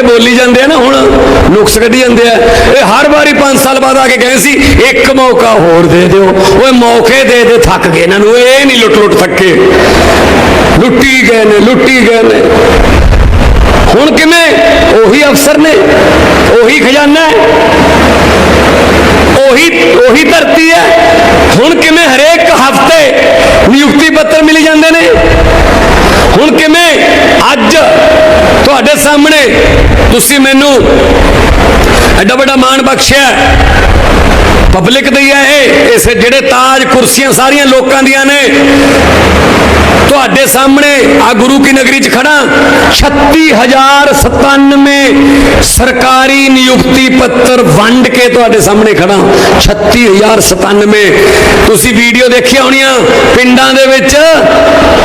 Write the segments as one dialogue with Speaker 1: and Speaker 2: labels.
Speaker 1: बोली जाते हैं ना, हुण नुक्स कढ़ी जाते हैं। ये हर बारी 5 साल बाद आके कहे सी एक मौका होर दे दो, वो मौके दे दे थक गए इन्होंने, ये नहीं लुट लुट थके, लुट्टी गए ने लुट्टी गए ने। हुण किवें ओही अफसर ने, ओही खजाना है, ओही धरती है। हुण किवें हरेक हफ्ते नियुक्ति पत्र मिली जाते ने। हुण किवें अज तुहाडे सामने तुसी मैनू एडा बड़ा मान बख्शिया पब्लिक दी है, इस जेड़े ताज कुर्सियां सारियां लोकां दियां ने, तुहाडे सामने आ गुरु की नगरी च खड़ा 36,097 सरकारी नियुक्ति पत्र वंड के तुहाडे सामने खड़ा। 36,097 तुसी वीडियो देखी होनियां, पिंडां दे विच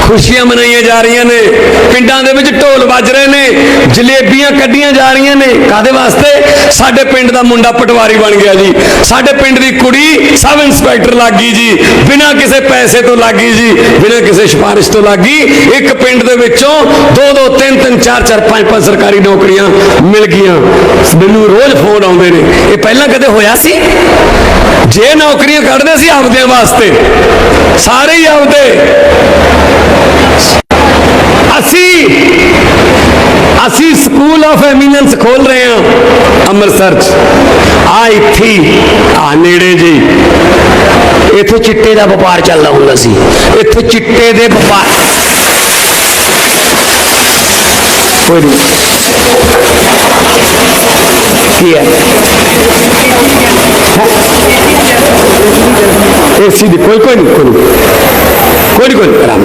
Speaker 1: खुशियां मनाईयां जा रही ने, पिंडां दे विच ढोल बज रहे ने, जलेबियां कड्डियां जा रही ने। कादे वास्ते? साडे पिंड दा मुंडा पटवारी बन गया जी, साडे पिंड दी कुड़ी सब इंस्पैक्टर लग गई जी, बिना किसी पैसे तो लग गई जी, बिना किसी सिफारिश तो लग गई। एक पिंड दे विचों 2-2, 3-3, 4-4, 5-5 सरकारी नौकरियां मिल गईयां। मैनू रोज फोन आउंदे ने, ये पहला कदे होया सी? जे नौकरियां कढ़दे सी आपदे वास्ते, सारे ही आपदे। असी स्कूल ऑफ एमिनेंस खोल रहे हैं अमृतसर आ इत्थे आ नेड़े जी। इत्थे चिट्टे का व्यापार चलता हुंदा सी, इत्थे चिट्टे दे व्यापार कोई नहीं की है एसी दी कोई कोई नहीं कोई नहीं आराम।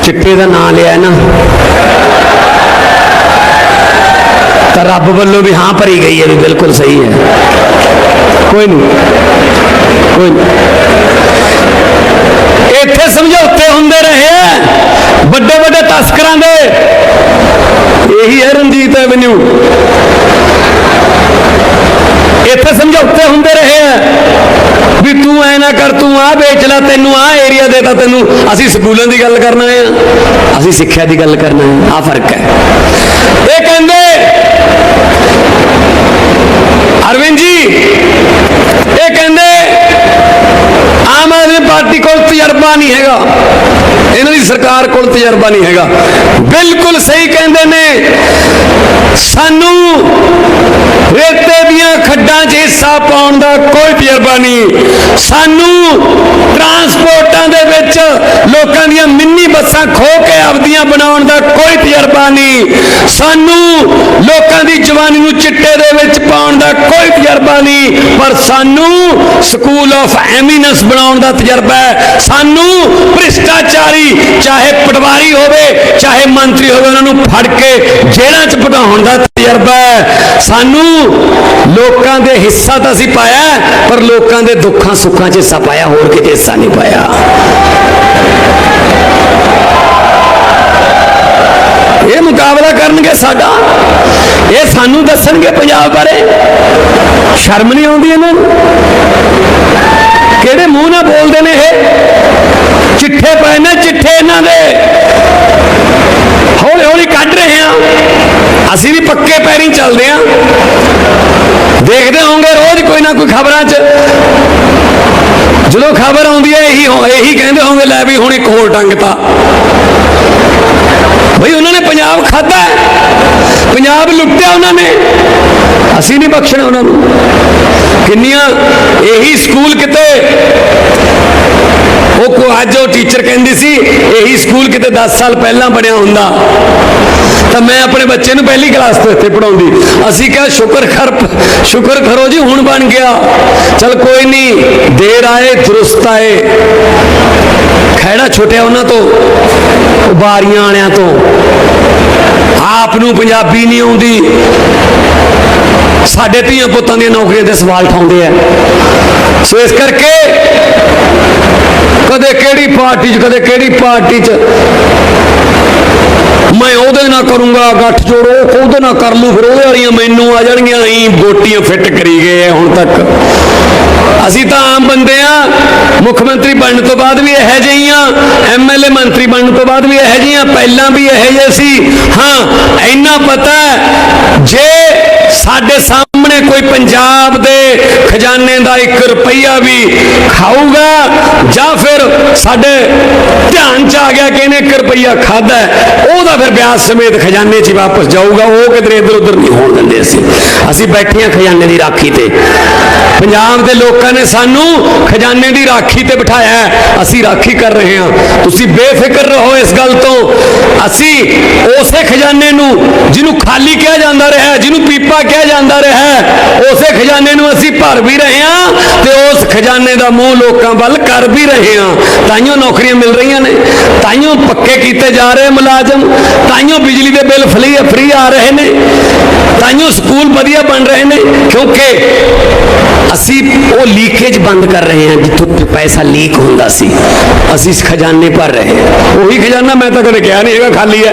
Speaker 1: चिट्टे का नाम लिया ना तो रब वालों भी हाँ भरी गई है, भी बिल्कुल सही है। कोई नहीं कोई नहीं, इत्थे समझौते होंदे रहे बड़े बड़े तस्करां दे। यही है रंजीत एवेन्यू, इत्थे समझौते होंदे रहे भी तू ऐ ना कर, तू आ बेच ला, तेनू आ एरिया देता तेनू। असी स्कूलों की गल करना है, असी सिक्ख्या की गल करना है, आ फर्क है। ये कहंदे अरविंद जी, ये कहंदे आम आदमी पार्टी को तजर्बा नहीं हैगा, इन्हां दी सरकार को तजर्बा नहीं हैगा। बिल्कुल सही कहंदे ने। सानू रेते दियां खड्डां च हिस्सा पाउण दा कोई तजर्बा नहीं, सानू ट्रांसपोर्टां दे विच लोकां दियां मिनी बसां खो के आपदियां बनाउण दा कोई तजर्बा नहीं, सानू लोकां दी जवानी नूं चिट्टे दे विच पाउण दा कोई तजर्बा नहीं, पर सानू स्कूल ऑफ एमिनेंस बनाउण दा तजर्बा है। सानू भ्रिष्टाचारी चाहे पटवारी होवे चाहे मंत्री होवे, उन्हां नूं फड़ के जेलां च पटाउण दा तजर्बा है। सानू लोकां दे हिस्सा तो असीं पाया, पर लोकां दे दुखां सुखां च हिस्सा पाया, होर किते हिस्सा नहीं पाया। ये मुकाबला करनगे साडा, ये सानू दसणगे पंजाब बारे। शर्म नहीं आउंदी इन्हां नूं? किहड़े मूँह नाल बोलदे ने? ये चिट्ठे पए ने, चिट्ठे इन्हां दे हौली हौली कढ़ रहे हैं। असी भी पक्के पैरी चलते हैं, देखते होंगे रोज कोई ना कोई खबरां च जो खबर आउंदी है यही कहते होंगे लै भी हुण एक होर टंगता। भाई उन्होंने पंजाब खाधा है, पंजाब लुटिया उन्होंने, असी नहीं बख्शना उन्होंने। किन्नियां यही स्कूल किते वो अज वो टीचर कहती सी यही स्कूल किते 10 साल पहला बनया हुंदा तो मैं अपने बच्चे नूं पहली क्लास तो इत्थे पढ़ाउंदी। असी क्या शुक्र करो जी हुण बन गया, चल कोई नहीं, देर आए दुरुस्त आए। खैड़ा छुटिया उन्हां तो, बारियां आलियां तो, आप नूं पंजाबी नहीं आउंदी, साडे धीआं पुत्तां दी नौकरियां ते सवाल उठाउंदे आ। सो इस करके कदे केड़ी पार्टी च कदे केड़ी पार्टी च मैं ਉਹਦੇ ਨਾਲ ਕਰੂੰਗਾ ਗੱਠਜੋੜ, ਉਹ ਉਹਦੇ ਨਾਲ ਕਰ ਲੂ, ਫਿਰ ਉਹਦੇ ਵਾਲੀਆਂ ਮੈਨੂੰ ਆ ਜਾਣਗੀਆਂ। ਅਸੀਂ ਗੋਟੀਆਂ ਫਿੱਟ ਕਰੀ ਗਏ ਹੁਣ ਤੱਕ। ਅਸੀਂ ਤਾਂ ਆਮ ਬੰਦੇ ਆ, ਮੁੱਖ ਮੰਤਰੀ ਬਣਨ ਤੋਂ ਬਾਅਦ ਵੀ ਇਹੋ ਜਿਹੇ ਆ, MLA ਮੰਤਰੀ ਬਣਨ ਤੋਂ ਬਾਅਦ ਵੀ ਇਹੋ ਜਿਹੇ ਆ, ਪਹਿਲਾਂ ਵੀ ਇਹੋ ਜਿਹੇ ਸੀ। ਹਾਂ, ਇੰਨਾ ਪਤਾ ਜੇ ਸਾਡੇ ਸਾਹਮਣੇ ਕੋਈ ਪੰਜਾਬ ਦੇ ਖਜ਼ਾਨੇ ਦਾ 1 ਰੁਪਈਆ ਵੀ ਖਾਊਗਾ ਜਾਂ ਫਿਰ ਸਾਡੇ ਧਿਆਨ ਚ ਆ ਗਿਆ ਕਿ ਇਹਨੇ 1 ਰੁਪਈਆ ਖਾਦਾ, ਉਹਦਾ ਫਿਰ ਵਿਆਜ ਸਮੇਤ ਖਜ਼ਾਨੇ 'ਚ ਵਾਪਸ ਜਾਊਗਾ। ਉਹ ਕਿਧਰੇ ਇੱਧਰ ਉੱਧਰ ਨਹੀਂ ਹੋਣ ਦਿੰਦੇ। ਅਸੀਂ ਬੈਠੇ ਹਾਂ ਖਜ਼ਾਨੇ ਦੀ ਰਾਖੀ ਤੇ। ਪੰਜਾਬ ਦੇ ਲੋਕਾਂ ਨੇ ਸਾਨੂੰ ਖਜ਼ਾਨੇ ਦੀ ਰਾਖੀ ਤੇ ਬਿਠਾਇਆ, ਅਸੀਂ ਰਾਖੀ ਕਰ ਰਹੇ ਹਾਂ। ਤੁਸੀਂ ਬੇਫਿਕਰ ਰਹੋ ਇਸ ਗੱਲ ਤੋਂ। ਅਸੀਂ ਉਸੇ ਖਜ਼ਾਨੇ ਨੂੰ ਜਿਹਨੂੰ ਖਾਲੀ ਕਿਹਾ ਜਾਂਦਾ ਰਿਹਾ, ਜਿਹਨੂੰ ਪੀਪਾ ਕਿਹਾ ਜਾਂਦਾ ਰਿਹਾ, ਉਸੇ ਖਜ਼ਾਨੇ ਨੂੰ ਅਸੀਂ ਭਰ ਵੀ ਰਹੇ ਹਾਂ ਤੇ ਉਸ ਖਜ਼ਾਨੇ ਦਾ ਮੂੰਹ ਲੋਕਾਂ ਵੱਲ ਕਰ ਵੀ ਰਹੇ ਹਾਂ। ਤਾਈਓ ਨੌਕਰੀਆਂ ਮਿਲ ਰਹੀਆਂ ਨੇ, ਤਾਈਓ ਪੱਕੇ ਕੀਤੇ ਜਾ ਰਹੇ ਮੁਲਾਜ਼ਮ, ਤਾਈਓ ਬਿਜਲੀ ਦੇ ਬਿੱਲ ਫ੍ਰੀ ਆ ਰਹੇ ਨੇ, ਤਾਈਓ ਸਕੂਲ ਵਧੀਆ ਬਣ ਰਹੇ ਨੇ, ਕਿਉਂਕਿ ਅਸੀਂ ਉਹ ਲੀਕੇਜ ਬੰਦ ਕਰ ਰਹੇ ਹਾਂ ਜਿੱਥੋਂ ਪੈਸਾ ਲੀਕ ਹੁੰਦਾ ਸੀ। ਅਸੀਂ ਇਸ ਖਜ਼ਾਨੇ ਭਰ ਰਹੇ ਹਾਂ। ਉਹੀ ਖਜ਼ਾਨਾ ਮੈਂ ਤਾਂ ਕਦੇ ਕਿਹਾ ਨਹੀਂ ਹੈਗਾ ਖਾਲੀ ਹੈ।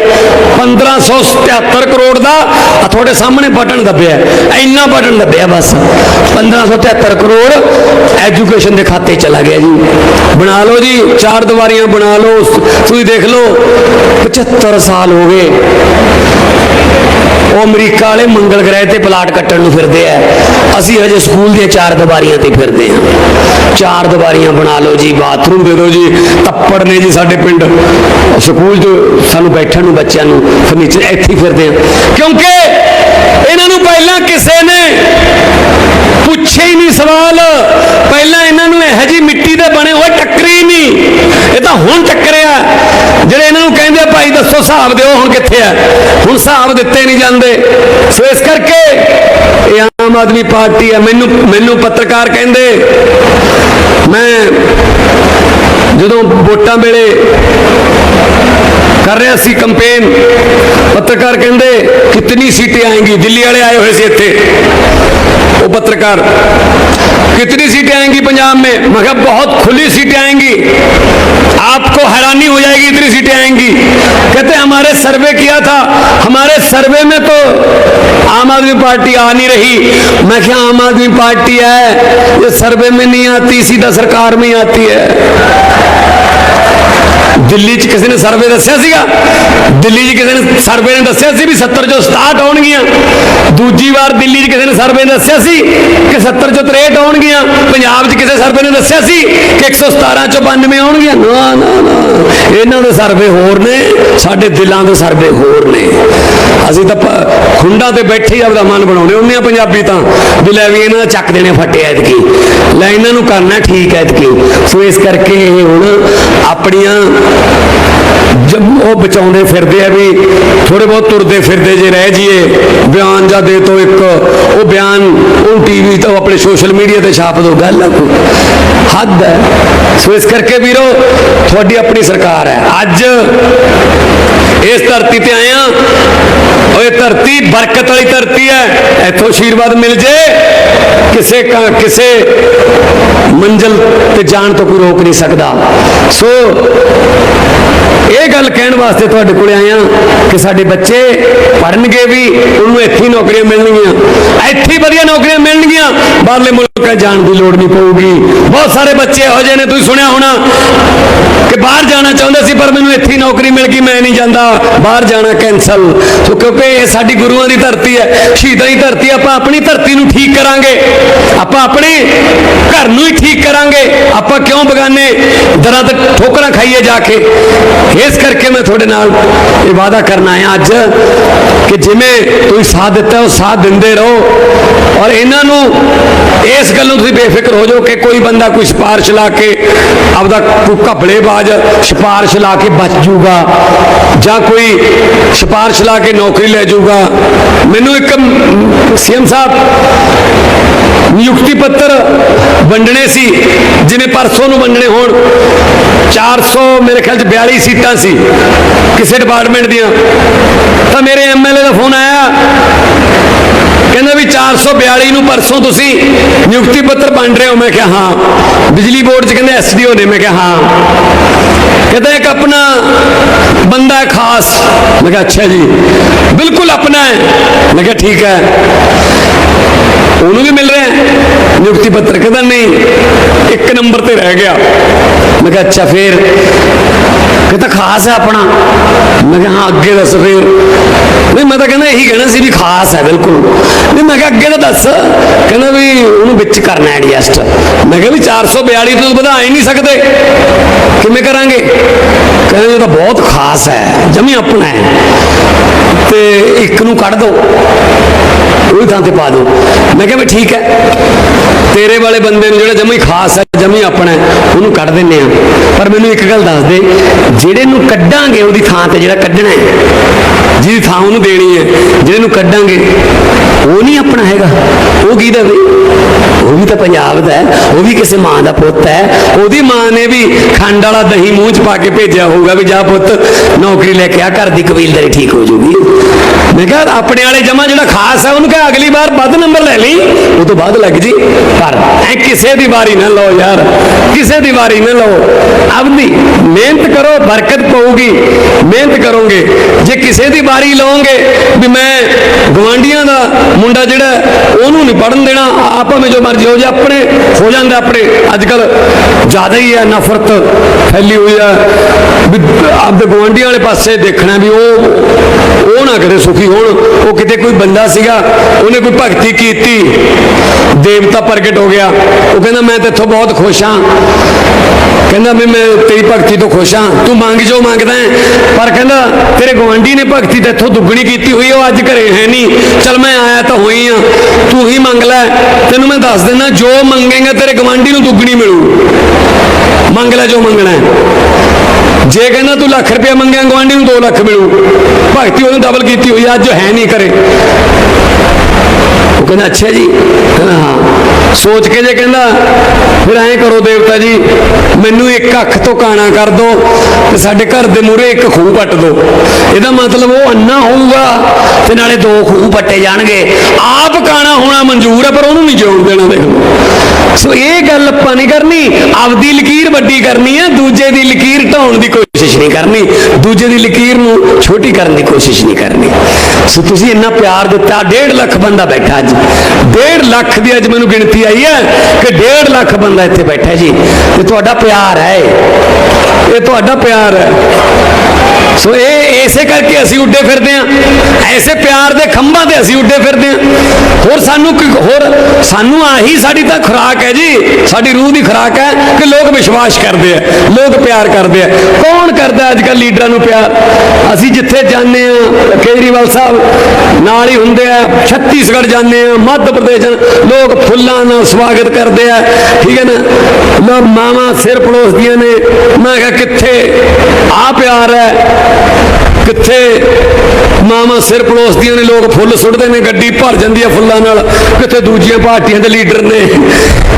Speaker 1: 1573 ਕਰੋੜ ਦਾ ਤੁਹਾਡੇ ਸਾਹਮਣੇ ਬਟਨ ਦੱਬਿਆ, ਇੰਨਾ ਬਟਨ ਦੱਬਿਆ ਬਸ। 1573 ਕਰੋੜ ਐਜੂਕੇਸ਼ਨ ਦੇ ਖਾਤੇ ਚਲਾ ਗਿਆ ਜੀ। ਬਣਾ ਲਓ ਜੀ, 4 ਦੀਵਾਰੀਆਂ ਬਣਾ ਲਓ। ਤੁਸੀਂ ਦੇਖ ਲਓ 75 ਸਾਲ ਹੋ ਗਏ ਉਹ ਅਮਰੀਕਾ ਵਾਲੇ ਮੰਗਲ ਗ੍ਰਹਿ ਤੇ ਪਲਾਟ ਕੱਟਣ ਨੂੰ ਫਿਰਦੇ ਆ, ਅਸੀਂ ਹਜੇ ਸਕੂਲ ਦੀਆਂ 4 ਦੀਵਾਰੀਆਂ ਤੇ ਫਿਰਦੇ ਹਾਂ। 4 ਦੀਵਾਰੀਆਂ ਬਣਾ ਲਓ ਜੀ, ਬਾਥਰੂਮ ਦੇ ਦਿਓ ਜੀ। ਤੱਪੜ ਨੇ ਜੀ ਸਾਡੇ ਪਿੰਡ ਸਕੂਲ 'ਚ ਸਾਨੂੰ ਬੈਠਣ ਨੂੰ, ਬੱਚਿਆਂ ਨੂੰ ਫਰਨੀਚਰ, ਇੱਥੇ ਫਿਰਦੇ ਹਾਂ ਕਿਉਂਕਿ ਇਹਨਾਂ ਨੂੰ ਪਹਿਲਾਂ ਕਿਸੇ ਨੇ ਪੁੱਛੇ ਹੀ ਨਹੀਂ ਸਵਾਲ। ਪਹਿਲਾਂ ਇਹਨਾਂ ਨੂੰ ਇਹੋ ਜਿਹੀ ਮਿੱਟੀ ਦੇ ਬਣੇ ਹੋਏ ਟੱਕਰੀ ਨਹੀਂ, ਇਹ ਤਾਂ ਹੁਣ ਟੱਕਰਿਆ। ਜਿਹੜੇ ਇਹਨਾਂ ਨੂੰ ਕਹਿੰਦੇ ਭਾਈ ਦੱਸੋ ਹਿਸਾਬ ਦਿਓ, ਹੁਣ ਕਿੱਥੇ ਆ? ਹੁਣ ਹਿਸਾਬ ਦਿੱਤੇ ਨਹੀਂ ਜਾਂਦੇ। ਸੋ ਇਸ ਕਰਕੇ ਇਹ ਆਮ ਆਦਮੀ ਪਾਰਟੀ ਹੈ। ਮੈਨੂੰ ਪੱਤਰਕਾਰ ਕਹਿੰਦੇ, ਮੈਂ ਜਦੋਂ ਵੋਟਾਂ ਵੇਲੇ कर रहे सी कंपेन, पत्रकार कहते कितनी सीटें आएंगी, दिल्ली वाले आए हुए थे, वो पत्रकार कितनी सीटें आएंगी पंजाब में? मैं कहा बहुत खुली सीटें आएंगी, आपको हैरानी हो जाएगी इतनी सीटें आएंगी। कहते हमारे सर्वे किया था, हमारे सर्वे में तो आम आदमी पार्टी आ नहीं रही। मैं क्या आम आदमी पार्टी है, ये सर्वे में नहीं आती, सीधा सरकार में ही आती है। दिल्ली च किसी ने सर्वे दस्या सीगा, दिल्ली च किसी ने सर्वे ने दस्या सी भी 70 चों 67 आउणगियां। दूजी बार दिल्ली च किसी ने सर्वे ने दस्या सी कि 70 चों 63 आउणगियां। पंजाब च किसी सर्वे ने दस्या सी कि 117 चों 92 आउणगियां। ना ना ना, इन्हां दे सर्वे होर ने, साडे दिलां दे सर्वे होर ने। असीं तां खुंडां ते बैठे ही आपदा मन बनाउणे हुंदे आ पंजाबी तां भी लै भी इन्हां चक देने फट्टे ऐतकी, लै इन्हां नूं करना ठीक ऐतकी। सो इस करके हुण अपणियां जब वो बचाते फिरते हैं भी थोड़े बहुत तुरते फिरते जे रह जाइए, बयान जा दे तो एक वो बयान वो TV तो अपने सोशल मीडिया ते छाप दो, गल हद है। सो इस करके वीरो थोड़ी अपनी सरकार है। अज इस धरती ते आए हैं और ये धरती बरकत वाली धरती है, इथों आशीर्वाद मिल जाए किसे मंजिल ते जान तो कोई रोक नहीं सकता। सो ये गल कहने वास्ते तुहाडे कोल आए हैं कि साडे बच्चे पढ़नगे भी, उन्होंने इत्थे नौकरियां मिलणगियां, इत्थे वधिया नौकरियां मिलणगियां, बाहरले मुल्कां जाण दी लोड़ नहीं पऊगी। बहुत सारे बच्चे इहो जिहे ने, तुसीं सुणिया होना कि बाहर जाना चाहुंदे सी पर मैनूं इत्थे नौकरी मिल गई, मैं नहीं जांदा, बाहर जाना कैंसल। सो क्योंकि ये साडी गुरुआं दी धरती है, शहीदां दी धरती, आपां अपनी धरती नूं ठीक करांगे, आपां अपने घर नूं ही ठीक करांगे, आपां क्यों बगाने दरां ते ठोकरां खाईए जाके। इस करके मैं थोड़े नाल ये वादा करना है अज कि जिमें तुसीं साथ दिता है साथ दिंदे रहो। और इन्हां नूं इस गल्लों तुसीं बेफिक्र हो जाओ कि कोई बंदा कोई सिफारिश ला के आपदा कोई घपलेबाज सिफारिश ला के बच जूगा जां कोई सिफारिश ला के नौकरी ले जूगा। मैनूं एक CM साहब नियुक्ति पत्र वंडने सी, जिवें परसों नूं वंडने होण 400 मेरे ख्याल 42 सीटां सी किसी डिपार्टमेंट दियां, तो मेरे MLA का फोन आया कहना भी 442 ਨੂੰ परसों तुसी नियुक्ति पत्र बन रहे हो। मैं क्या हाँ। बिजली बोर्ड च कहते SDO ने। मैं क्या हाँ। कहते एक अपना बंदा है खास। मैं क्या अच्छा जी, बिल्कुल अपना है। मैं क्या ठीक है, ਉਹਨੂੰ भी मिल रहा है नियुक्ति पत्र। कहता नहीं, 1 नंबर ਤੇ रह गया। मैं क्या अच्छा फिर। कहता खास है अपना। मैं क्या हाँ अगे दस फिर। नहीं मैं तो कहना यही कहना सी भी खास है बिल्कुल। नहीं मैं क्या अगे तो दस। कहना भी ਉਹਨੂੰ ਵਿੱਚ करना एडजस्ट। मैं क्या भी 442 तो ਵਧਾ ही नहीं सकते, किमें करांगे। कहना तो बहुत खास है, जमी अपना है, तो 1 ਨੂੰ ਕੱਢ दो, ਉਹੀ ਥਾਂ ਤੇ ਪਾ दो। मैं क्या भी ठीक है, तेरे वाले बंदे ਨੂੰ ਜਿਹੜਾ ਜਮੀ ਖਾਸ ਹੈ, ਜਮੀ ਆਪਣਾ ਉਹਨੂੰ ਕੱਢ ਦਿੰਨੇ ਆ। ਪਰ ਮੈਨੂੰ ਇੱਕ ਗੱਲ ਦੱਸ ਦੇ, ਜਿਹੜੇ ਨੂੰ ਕੱਢਾਂਗੇ ਉਹਦੀ ਥਾਂ ਤੇ ਜਿਹੜਾ ਕੱਢਣਾ ਹੈ, ਜਿਹਦੀ ਥਾਂ ਉਹਨੂੰ ਦੇਣੀ ਹੈ, ਜਿਹੜੇ ਨੂੰ ਕੱਢਾਂਗੇ ਉਹ ਨਹੀਂ ਆਪਣਾ ਹੈਗਾ, ਉਹ ਕਿਹਦਾ ਵੀ? ਉਹ ਵੀ ਤਾਂ ਪੰਜਾਬ ਦਾ ਹੈ, ਉਹ ਵੀ ਕਿਸੇ ਮਾਂ ਦਾ ਪੁੱਤ ਹੈ। ਉਹਦੀ ਮਾਂ ਨੇ ਵੀ ਖੰਡ ਵਾਲਾ ਦਹੀਂ ਮੂੰਹ 'ਚ ਪਾ ਕੇ ਭੇਜਿਆ ਹੋਊਗਾ ਵੀ ਜਾ ਪੁੱਤ ਨੌਕਰੀ ਲੈ ਕੇ ਆ, ਘਰ ਦੀ ਕਬੀਲਦਾਰੀ ਠੀਕ ਹੋ ਜੂਗੀ। ਮੈਂ ਕਿਹਾ ਆਪਣੇ ਵਾਲੇ ਜਮਾ ਜਿਹੜਾ ਖਾਸ ਹੈ ਉਹਨੂੰ ਕਿਹਾ ਅਗਲੀ ਵਾਰ ਵੱਧ ਨੰਬਰ ਲੈ ਲਈ, ਉਹ ਤੋਂ ਬਾਅਦ ਲੱਗ ਜੀ। ਪਰ ਐ ਕਿਸੇ ਦੀ ਵਾਰੀ ਨਾ ਲਓ ਯਾਰ, ਕਿਸੇ ਦੀ ਵਾਰੀ ਨਾ ਲਓ। ਆਪਦੀ ਮਿਹਨਤ ਕਰੋ, ਬਰਕਤ ਪਊਗੀ। ਮਿਹਨਤ ਕਰੋਗੇ। ਜੇ ਕਿਸੇ ਦੀ ਵਾਰੀ ਲਓਗੇ ਵੀ ਮੈਂ ਗਵਾਂਢੀਆਂ ਦਾ ਮੁੰਡਾ ਜਿਹੜਾ ਉਹਨੂੰ ਨਹੀਂ ਪੜਨ ਦੇਣਾ, ਆਪਾਂ ਵਿੱਚ ਜੋ ਮਰਜ਼ੀ ਹੋ ਜਾ, ਆਪਣੇ ਹੋ ਜਾਂਦਾ। ਆਪਣੇ ਅੱਜ ਕੱਲ ਜ਼ਿਆਦਾ ਹੀ ਹੈ ਨਫ਼ਰਤ ਫੈਲੀ ਹੋਈ ਆ ਵੀ ਆਪਦੇ ਗਵਾਂਢੀਆਂ ਵਾਲੇ ਪਾਸੇ ਦੇਖਣਾ ਵੀ ਉਹ ਨਾ ਕਦੇ ਸੁਖੀ ਹੋਣ। ਉਹ ਕਿਤੇ ਕੋਈ ਬੰਦਾ ਸੀਗਾ, ਉਹਨੇ ਕੋਈ ਭਗਤੀ ਕੀਤੀ, ਦੇਵਤਾ ਪ੍ਰਗਟ ਹੋ ਗਿਆ, ਉਹ ਕਹਿੰਦਾ ਮੈਂ ਤੇਥੋਂ ਬਹੁਤ ਖੁਸ਼ ਹਾਂ। ਕਹਿੰਦਾ ਵੀ ਮੈਂ ਤੇਰੀ ਭਗਤੀ ਤੋਂ ਖੁਸ਼ ਹਾਂ, ਤੂੰ ਮੰਗ ਜੋ ਮੰਗਦਾ ਹੈ। ਪਰ ਕਹਿੰਦਾ ਤੇਰੇ ਗਵਾਂਢੀ ਨੇ ਭਗਤੀ ਤੇਥੋਂ ਦੁੱਗਣੀ ਕੀਤੀ ਹੋਈ, ਉਹ ਅੱਜ ਘਰੇ ਹੈ ਨਹੀਂ। ਚਲ ਮੈਂ ਆਇਆ ਤਾਂ ਹੋਈ ਹਾਂ, ਤੂੰ ਹੀ ਮੰਗ ਲੈ, ਤੈਨੂੰ ਮੈਂ ਦੱਸ ਦਿੰਦਾ ਜੋ ਮੰਗੇਗਾ ਤੇਰੇ ਗਵਾਂਢੀ ਨੂੰ ਦੁੱਗਣੀ ਮਿਲੂ। ਮੰਗ ਲੈ ਜੋ ਮੰਗਣਾ ਹੈ। ਜੇ ਕਹਿੰਦਾ ਤੂੰ ਲੱਖ ਰੁਪਇਆ ਮੰਗਿਆ, ਗਵਾਂਢੀ ਨੂੰ 2 ਲੱਖ ਮਿਲੂ। ਭਗਤੀ ਉਹਨੇ ਡਬਲ ਕੀਤੀ ਹੋਈ, ਅੱਜ ਜੋ ਹੈ ਨਹੀਂ ਕਰੇ। ਉਹ ਕਹਿੰਦਾ ਅੱਛਾ ਜੀ। ਕਹਿੰਦਾ ਹਾਂ। ਸੋਚ ਕੇ ਜੇ ਕਹਿੰਦਾ ਫਿਰ ਐਂ ਕਰੋ ਦੇਵਤਾ ਜੀ, ਮੈਨੂੰ 1 ਅੱਖ ਤੋਂ ਕਾਣਾ ਕਰ ਦੋ ਤੇ ਸਾਡੇ ਘਰ ਦੇ ਮੂਹਰੇ 1 ਖੂਹ ਪੱਟ ਦੋ। ਇਹਦਾ ਮਤਲਬ ਉਹ ਅੰਨਾ ਹੋਊਗਾ ਤੇ ਨਾਲੇ 2 ਖੂਹ ਪੱਟੇ ਜਾਣਗੇ। ਆਪ ਕਾਣਾ ਹੋਣਾ ਮਨਜ਼ੂਰ ਹੈ ਪਰ ਉਹਨੂੰ ਨਹੀਂ ਜਿਉਣ ਦੇਣਾ। ਦੇਖ ਸੋ ਇਹ ਗੱਲ ਆਪਾਂ ਨਹੀਂ ਕਰਨੀ। ਆਪਦੀ ਲਕੀਰ ਵੱਡੀ ਕਰਨੀ ਹੈ, ਦੂਜੇ ਦੀ ਲਕੀਰ ਢਾਉਣ ਦੀ ਕੋਸ਼ਿਸ਼ ਨਹੀਂ ਕਰਨੀ, ਦੂਜੇ ਦੀ ਲਕੀਰ ਨੂੰ ਛੋਟੀ ਕਰਨ ਦੀ ਕੋਸ਼ਿਸ਼ ਨਹੀਂ ਕਰਨੀ। ਸੋ ਤੁਸੀਂ ਇੰਨਾ ਪਿਆਰ ਦਿੱਤਾ। 1.5 ਲੱਖ ਬੰਦਾ ਬੈਠਾ ਅੱਜ, 1.5 ਲੱਖ ਦੀ ਅੱਜ ਮੈਨੂੰ ਗਿਣਤੀ ਆਈ ਹੈ ਕਿ 1.5 ਲੱਖ ਬੰਦਾ ਇੱਥੇ ਬੈਠਾ ਜੀ। ਤੇ ਤੁਹਾਡਾ ਪਿਆਰ ਹੈ, ਇਹ ਤੁਹਾਡਾ ਪਿਆਰ ਹੈ। ਸੋ ਇਹ ਇਸੇ ਕਰਕੇ ਅਸੀਂ ਉੱਡੇ ਫਿਰਦੇ ਹਾਂ, ਐਸੇ ਪਿਆਰ ਦੇ ਖੰਭਾਂ ਤੇ ਅਸੀਂ ਉੱਡੇ ਫਿਰਦੇ ਹਾਂ। ਹੋਰ ਸਾਨੂੰ ਆਹੀ ਸਾਡੀ ਤਾਂ ਖੁਰਾਕ ਹੈ ਜੀ, ਸਾਡੀ ਰੂਹ ਦੀ ਖੁਰਾਕ ਹੈ ਕਿ ਲੋਕ ਵਿਸ਼ਵਾਸ ਕਰਦੇ ਆ, ਲੋਕ ਪਿਆਰ ਕਰਦੇ ਆ। ਕੌਣ ਕਰਦਾ ਅੱਜ ਕੱਲ੍ਹ ਲੀਡਰਾਂ ਨੂੰ ਪਿਆਰ? ਅਸੀਂ ਜਿੱਥੇ ਜਾਂਦੇ ਹਾਂ, ਕੇਜਰੀਵਾਲ ਸਾਹਿਬ ਨਾਲ ਹੀ ਹੁੰਦੇ ਆ, ਛੱਤੀਸਗੜ੍ਹ ਜਾਂਦੇ ਆ, ਮੱਧ ਪ੍ਰਦੇਸ਼, ਲੋਕ ਫੁੱਲਾਂ ਨਾਲ ਸਵਾਗਤ ਕਰਦੇ ਆ, ਠੀਕ ਹੈ ਨਾ। ਲੋਕ ਮਾਵਾਂ ਸਿਰ ਪਲੋਸਦੀਆਂ ਨੇ। ਮੈਂ ਕਿਹਾ ਕਿੱਥੇ ਆ ਪਿਆਰ ਹੈ, ਕਿੱਥੇ ਮਾਵਾਂ ਸਿਰ ਪਲੋਸਦੀਆਂ ਨੇ, ਲੋਕ ਫੁੱਲ ਸੁੱਟਦੇ ਨੇ, ਗੱਡੀ ਭਰ ਜਾਂਦੀ ਹੈ ਫੁੱਲਾਂ ਨਾਲ। ਕਿੱਥੇ ਦੂਜੀਆਂ ਪਾਰਟੀਆਂ ਦੇ ਲੀਡਰ ਨੇ,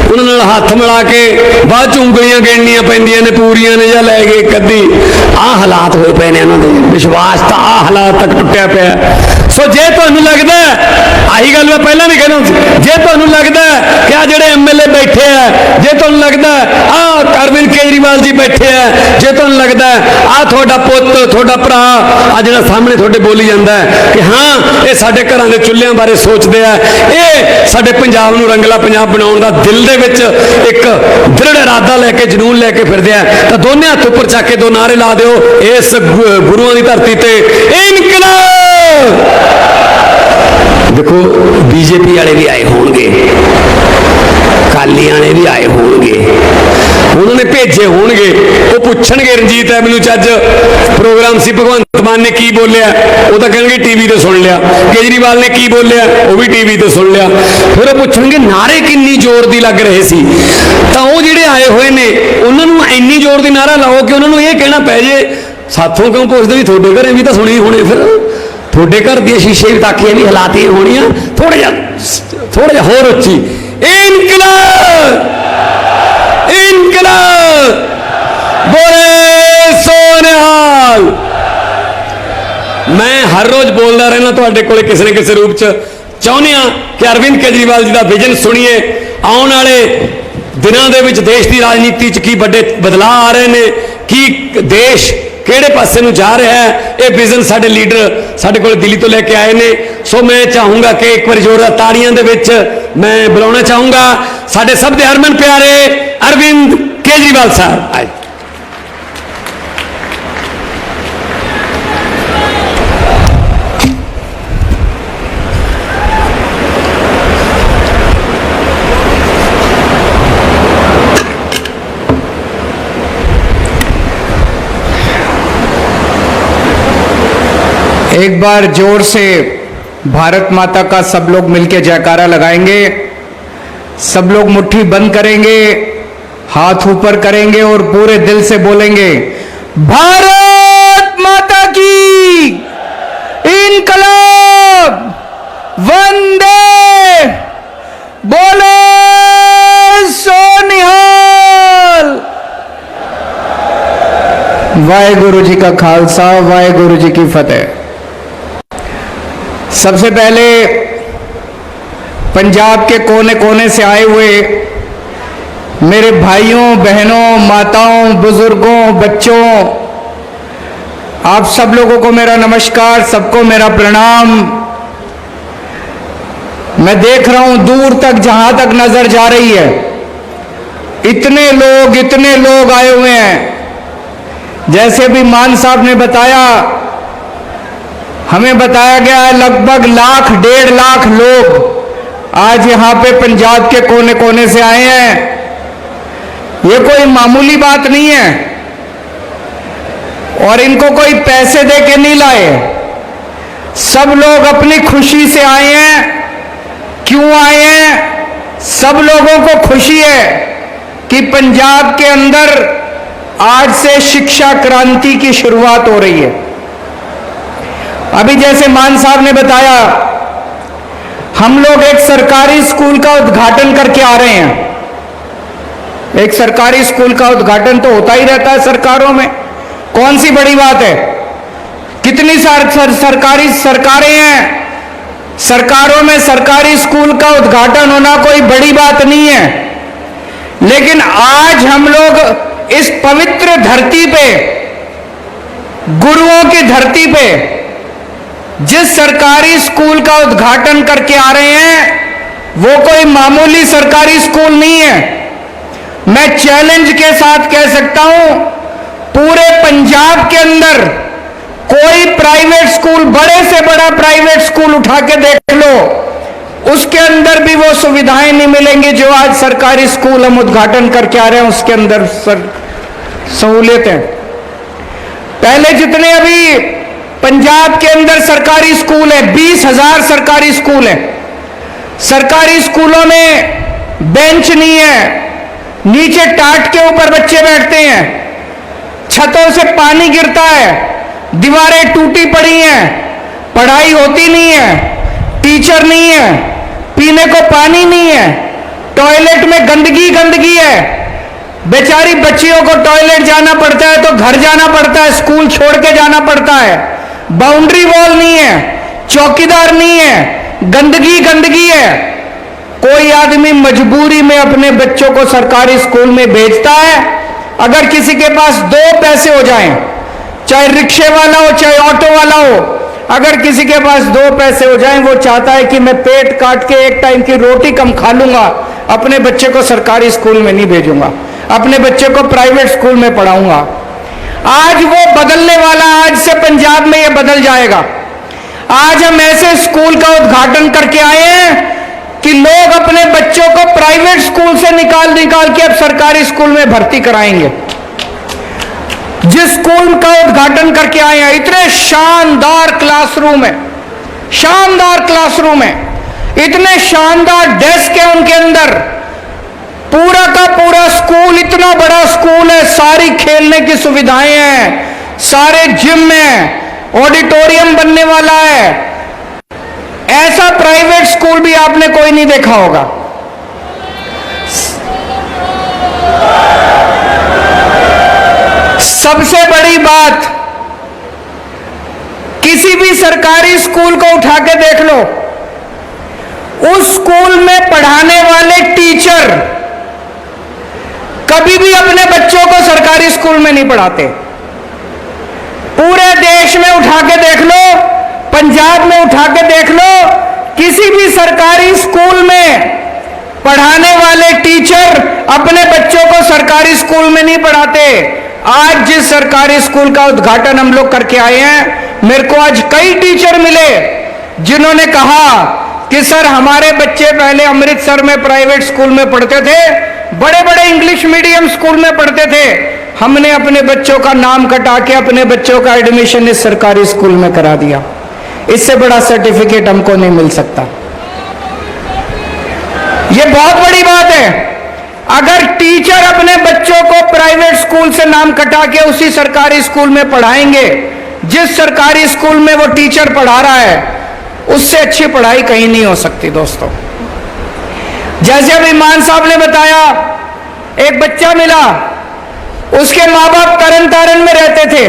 Speaker 1: ਉਹਨਾਂ ਨਾਲ ਹੱਥ ਮਿਲਾ ਕੇ ਬਾਅਦ ਚ ਉਂਗਲੀਆਂ ਗਿਣਨੀਆਂ ਪੈਂਦੀਆਂ ਨੇ, ਪੂਰੀਆਂ ਨੇ ਜਾਂ ਲੈ ਗਏ ਕਦੀ। ਆਹ ਹਾਲਾਤ ਹੋਏ ਪਏ ਨੇ ਉਹਨਾਂ ਦੇ, ਵਿਸ਼ਵਾਸ ਤਾਂ ਆਹ ਹਾਲਾਤ ਤੱਕ ਟੁੱਟਿਆ ਪਿਆ। ਸੋ ਜੇ ਤੁਹਾਨੂੰ ਲੱਗਦਾ, ਆਹੀ ਗੱਲ ਮੈਂ ਪਹਿਲਾਂ ਵੀ ਕਹਿੰਦਾ ਸੀ, ਜੇ ਤੁਹਾਨੂੰ ਲੱਗਦਾ ਕਿ ਆ ਜਿਹੜੇ MLA ਬੈਠੇ ਆ, ਜੇ ਤੁਹਾਨੂੰ ਲੱਗਦਾ ਆਹ ਅਰਵਿੰਦ ਕੇਜਰੀਵਾਲ ਜੀ ਬੈਠੇ ਆ, ਜੇ ਤੁਹਾਨੂੰ ਲੱਗਦਾ ਆਹ ਤੁਹਾਡਾ ਪੁੱਤ, ਤੁਹਾਡਾ ਭਰਾ ਆ ਜਿਹੜਾ ਸਾਹਮਣੇ ਤੁਹਾਡੇ ਬੋਲੀ ਜਾਂਦਾ ਕਿ ਹਾਂ ਇਹ ਸਾਡੇ ਘਰਾਂ ਦੇ ਚੁੱਲ੍ਹਿਆਂ ਬਾਰੇ ਸੋਚਦੇ ਆ, ਇਹ ਸਾਡੇ ਪੰਜਾਬ ਨੂੰ ਰੰਗਲਾ ਪੰਜਾਬ ਬਣਾਉਣ ਦਾ ਦਿਲ ਦੇ ਵਿੱਚ ਇੱਕ ਦ੍ਰਿੜ ਇਰਾਦਾ ਲੈ ਕੇ, ਜਨੂਨ ਲੈ ਕੇ ਫਿਰਦੇ ਆ, ਤਾਂ ਦੋਨੇ ਹੱਥ ਉੱਪਰ ਚੱਕ ਕੇ 2 ਨਾਅਰੇ ਲਾ ਦਿਓ ਇਸ ਗੁਰੂਆਂ ਦੀ ਧਰਤੀ ਤੇ, ਇਨਕਲਾਬ। देखो बीजेपी वाले भी आए होंगे, अकाली वाले भी आए होंगे, उन्होंने भेजे होंगे, वो पूछणगे रंजीत एवेन्यू च अज प्रोग्राम सी, भगवंत मान ने की बोलिया, वो तो कहेंगे टीवी तो सुन लिया, केजरीवाल ने की बोलिया वो भी टीवी तो सुन लिया। फिर वो पूछणगे नारे किन्नी जोर दी लग रहे सी, तो वो जिहड़े आए हुए ने उन्होंने इन्नी जोर दी नारा लाओ कि उन्होंने ये कहना पै जे साथों क्यों पुछदे भी थोड़े घरें भी तो सुनी होने, फिर थोड़े घर दी शीशे भी ताकियां भी हलाती होनी, थोड़ा जिहा होर उच्ची, इनकलाब इनकलाब बोले सोनिहाल। मैं हर रोज बोलता रहना तुहाडे कोले किसी न किसी रूप च, ਚਾਹੁੰਦੇ ਹਾਂ ਕਿ ਅਰਵਿੰਦ ਕੇਜਰੀਵਾਲ ਜੀ ਦਾ ਵਿਜ਼ਨ ਸੁਣੀਏ। ਆਉਣ ਵਾਲੇ ਦਿਨਾਂ ਦੇ ਵਿੱਚ ਦੇਸ਼ ਦੀ ਰਾਜਨੀਤੀ 'ਚ ਕੀ ਵੱਡੇ ਬਦਲਾਅ ਆ ਰਹੇ ਨੇ, ਕੀ ਦੇਸ਼ ਕਿਹੜੇ ਪਾਸੇ ਨੂੰ ਜਾ ਰਿਹਾ ਹੈ, ਇਹ ਵਿਜ਼ਨ ਸਾਡੇ ਲੀਡਰ ਸਾਡੇ ਕੋਲ ਦਿੱਲੀ ਤੋਂ ਲੈ ਕੇ ਆਏ ਨੇ। ਸੋ ਮੈਂ ਚਾਹੂੰਗਾ ਕਿ ਇੱਕ ਵਾਰ ਜ਼ੋਰਦਾਰ ਤਾੜੀਆਂ ਦੇ ਵਿੱਚ ਮੈਂ ਬੁਲਾਉਣਾ ਚਾਹੂੰਗਾ ਸਾਡੇ ਸਭ ਦੇ ਹਰਮਨ ਪਿਆਰੇ अरविंद केजरीवाल साहब। आए
Speaker 2: एक बार जोर से भारत माता का सब लोग मिलकर जयकारा लगाएंगे। सब लोग मुट्ठी बंद करेंगे, हाथ ऊपर करेंगे और पूरे दिल से बोलेंगे भारत माता की इनकलाब वंदे बोलो सोनिहाल। वाहेगुरु जी का खालसा, वाहेगुरु जी की फतेह। सबसे पहले पंजाब के कोने कोने से आए हुए मेरे भाइयों बहनों माताओं बुजुर्गों बच्चों, आप सब लोगों को मेरा नमस्कार, सबको मेरा प्रणाम। मैं देख रहा हूं दूर तक, जहां तक नजर जा रही है, इतने लोग आए हुए हैं। जैसे भी मान साहब ने बताया, हमें बताया गया है लगभग 1,00,000-1,50,000 लोग आज यहां पे पंजाब के कोने कोने से आए हैं। ये कोई मामूली बात नहीं है और इनको कोई पैसे दे के नहीं लाए, सब लोग अपनी खुशी से आए हैं। क्यों आए हैं? सब लोगों को खुशी है कि पंजाब के अंदर आज से शिक्षा क्रांति की शुरुआत हो रही है। अभी जैसे मान साहब ने बताया, हम लोग एक सरकारी स्कूल का उद्घाटन करके आ रहे हैं। एक सरकारी स्कूल का उद्घाटन तो होता ही रहता है सरकारों में, कौन सी बड़ी बात है। कितनी सरकारी सरकारें हैं, सरकारों में सरकारी स्कूल का उद्घाटन होना कोई बड़ी बात नहीं है। लेकिन आज हम लोग इस पवित्र धरती पे, गुरुओं की धरती पे, जिस सरकारी स्कूल का उद्घाटन करके आ रहे हैं वो कोई मामूली सरकारी स्कूल नहीं है। मैं चैलेंज के साथ कह सकता हूं, पूरे पंजाब के अंदर कोई प्राइवेट स्कूल, बड़े से बड़ा प्राइवेट स्कूल उठा के देख लो, उसके अंदर भी वो सुविधाएं नहीं मिलेंगी जो आज सरकारी स्कूल हम उद्घाटन करके आ रहे हैं उसके अंदर सहूलियतें। पहले जितने अभी पंजाब के अंदर सरकारी स्कूल है, 20,000 सरकारी स्कूल है। सरकारी स्कूलों में बेंच नहीं है, नीचे टाट के ऊपर बच्चे बैठते हैं, छतों से पानी गिरता है, दीवारें टूटी पड़ी हैं, पढ़ाई होती नहीं है, टीचर नहीं है, पीने को पानी नहीं है, टॉयलेट में गंदगी है। बेचारी बच्चियों को टॉयलेट जाना पड़ता है तो घर जाना पड़ता है, स्कूल छोड़ के जाना पड़ता है। बाउंड्री वॉल नहीं है, चौकीदार नहीं है, गंदगी है। कोई आदमी मजबूरी में अपने बच्चों को सरकारी स्कूल में भेजता है। अगर किसी के पास 2 पैसे हो जाएं, चाहे रिक्शे वाला हो चाहे ऑटो वाला हो, अगर किसी के पास 2 पैसे हो जाएं, वो चाहता है कि मैं पेट काट के एक टाइम की रोटी कम खा लूंगा, अपने बच्चे को सरकारी स्कूल में नहीं भेजूंगा, अपने बच्चे को प्राइवेट स्कूल में पढ़ाऊंगा। आज वो बदलने वाला, आज से पंजाब में ये बदल जाएगा। आज हम ऐसे स्कूल का उद्घाटन करके आए हैं कि लोग अपने बच्चों को प्राइवेट स्कूल से निकाल के अब सरकारी स्कूल में भर्ती कराएंगे। जिस स्कूल का उद्घाटन करके आए हैं, इतने शानदार क्लासरूम है, इतने शानदार डेस्क है उनके अंदर, पूरा का पूरा स्कूल इतना बड़ा स्कूल है, सारी खेलने की सुविधाएं हैं, सारे जिम हैं, ऑडिटोरियम बनने वाला है। ऐसा प्राइवेट स्कूल भी आपने कोई नहीं देखा होगा। सबसे बड़ी बात, किसी भी सरकारी स्कूल को उठा के देख लो, उस स्कूल में पढ़ाने वाले टीचर कभी भी अपने बच्चों को सरकारी स्कूल में नहीं पढ़ाते। पूरे देश में उठा के देख लो, पंजाब में उठा के देख लो, किसी भी सरकारी स्कूल में पढ़ाने वाले टीचर अपने बच्चों को सरकारी स्कूल में नहीं पढ़ाते। आज जिस सरकारी स्कूल का उद्घाटन हम लोग करके आए हैं, मेरे को आज कई टीचर मिले जिन्होंने कहा कि सर हमारे बच्चे पहले अमृतसर में प्राइवेट स्कूल में पढ़ते थे, बड़े बड़े इंग्लिश मीडियम स्कूल में पढ़ते थे, हमने अपने बच्चों का नाम कटा के अपने बच्चों का एडमिशन इस सरकारी स्कूल में करा दिया। इससे बड़ा सर्टिफिकेट हमको नहीं मिल सकता। यह बहुत बड़ी बात है। अगर टीचर अपने बच्चों को प्राइवेट स्कूल से नाम कटा के उसी सरकारी स्कूल में पढ़ाएंगे जिस सरकारी स्कूल में वो टीचर पढ़ा रहा है, उससे अच्छी पढ़ाई कहीं नहीं हो सकती दोस्तों। जैसे अभी मान साहब ने बताया, एक बच्चा मिला, उसके माँ बाप तरन तारण में रहते थे।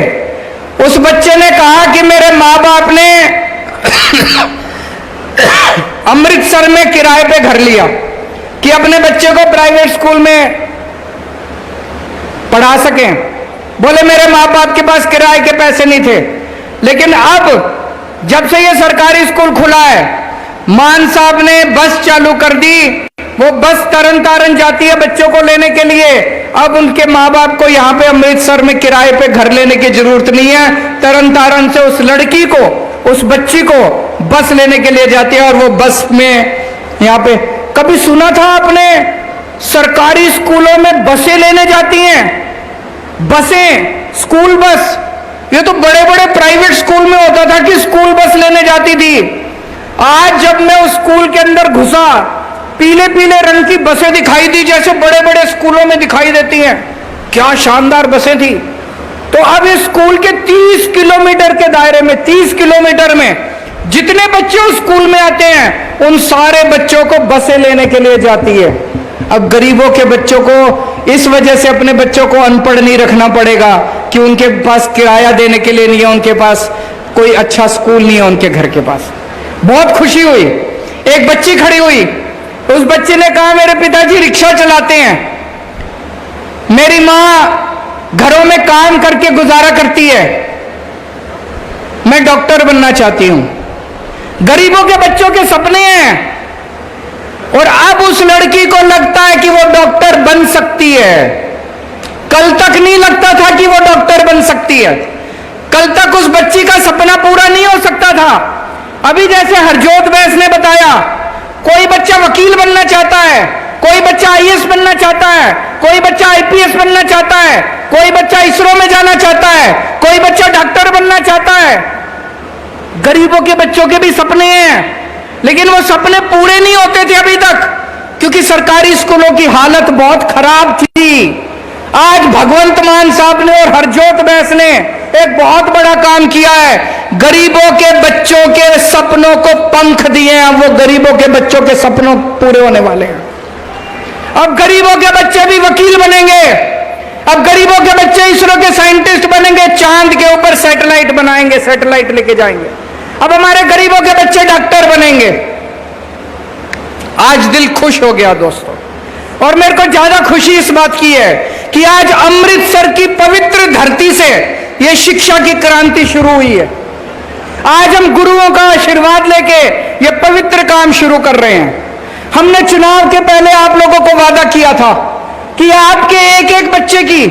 Speaker 2: उस बच्चे ने कहा कि मेरे माँ बाप ने अमृतसर में किराए पे घर लिया कि अपने बच्चे को प्राइवेट स्कूल में पढ़ा सकें। बोले मेरे माँ बाप के पास किराए के पैसे नहीं थे, लेकिन अब जब से ये सरकारी स्कूल खुला है, मान साहब ने बस चालू कर दी। वो बस तरन तारण जाती है बच्चों को लेने के लिए। अब उनके माँ बाप को यहाँ पे अमृतसर में किराए पे घर लेने की जरूरत नहीं है। तरन तारण से उस लड़की को, उस बच्ची को बस लेने के लिए जाती है और वो बस में यहाँ पे, कभी सुना था आपने सरकारी स्कूलों में बसें लेने जाती हैं? बसें, स्कूल बस। ये तो बड़े बड़े प्राइवेट स्कूल में होता था कि स्कूल बस लेने जाती थी। आज जब मैं उस स्कूल के अंदर घुसा, पीले पीले रंग की बसें दिखाई दी जैसे बड़े बड़े स्कूलों में दिखाई देती हैं। क्या शानदार बसें थी। तो अब इस स्कूल के 30 किलोमीटर के दायरे में, 30 किलोमीटर में जितने बच्चे उस स्कूल में आते हैं, उन सारे बच्चों को बसें लेने के लिए जाती है। अब गरीबों के बच्चों को इस वजह से अपने बच्चों को अनपढ़ नहीं रखना पड़ेगा कि उनके पास किराया देने के लिए नहीं है, उनके पास कोई अच्छा स्कूल नहीं है उनके घर के पास। बहुत खुशी हुई। एक बच्ची खड़ी हुई, उस बच्चे ने कहा मेरे पिताजी रिक्शा चलाते हैं, मेरी माँ घरों में काम करके गुजारा करती है, मैं डॉक्टर बनना चाहती हूं। गरीबों के बच्चों के सपने हैं। और अब उस लड़की को लगता है कि वो डॉक्टर बन सकती है। कल तक नहीं लगता था कि वो डॉक्टर बन सकती है। कल तक उस बच्ची का सपना पूरा नहीं हो सकता था। अभी जैसे हरजोत बैस ने बताया, कोई बच्चा वकील बनना चाहता है, कोई बच्चा आईएएस बनना चाहता है, कोई बच्चा आईपीएस बनना चाहता है, कोई बच्चा इसरो में जाना चाहता है, कोई बच्चा डॉक्टर बनना चाहता है। गरीबों के बच्चों के भी सपने हैं, लेकिन वो सपने पूरे नहीं होते थे अभी तक, क्योंकि सरकारी स्कूलों की हालत बहुत खराब थी। आज भगवंत मान साहब ने और हरजोत बैस ने एक बहुत बड़ा काम किया है। गरीबों के बच्चों के सपनों को पंख दिए हैं। वो गरीबों के बच्चों के सपनों पूरे होने वाले हैं। अब गरीबों के बच्चे भी वकील बनेंगे। अब गरीबों के बच्चे इसरो के साइंटिस्ट बनेंगे, चांद के ऊपर सैटेलाइट बनाएंगे, सैटेलाइट लेके जाएंगे। अब हमारे गरीबों के बच्चे डॉक्टर बनेंगे। आज दिल खुश हो गया दोस्तों। और मेरे को ज्यादा खुशी इस बात की है कि आज अमृतसर की पवित्र धरती से यह शिक्षा की क्रांति शुरू हुई है। आज हम गुरुओं का आशीर्वाद लेके ये पवित्र काम शुरू कर रहे हैं। हमने चुनाव के पहले आप लोगों को वादा किया था कि आपके एक एक बच्चे की,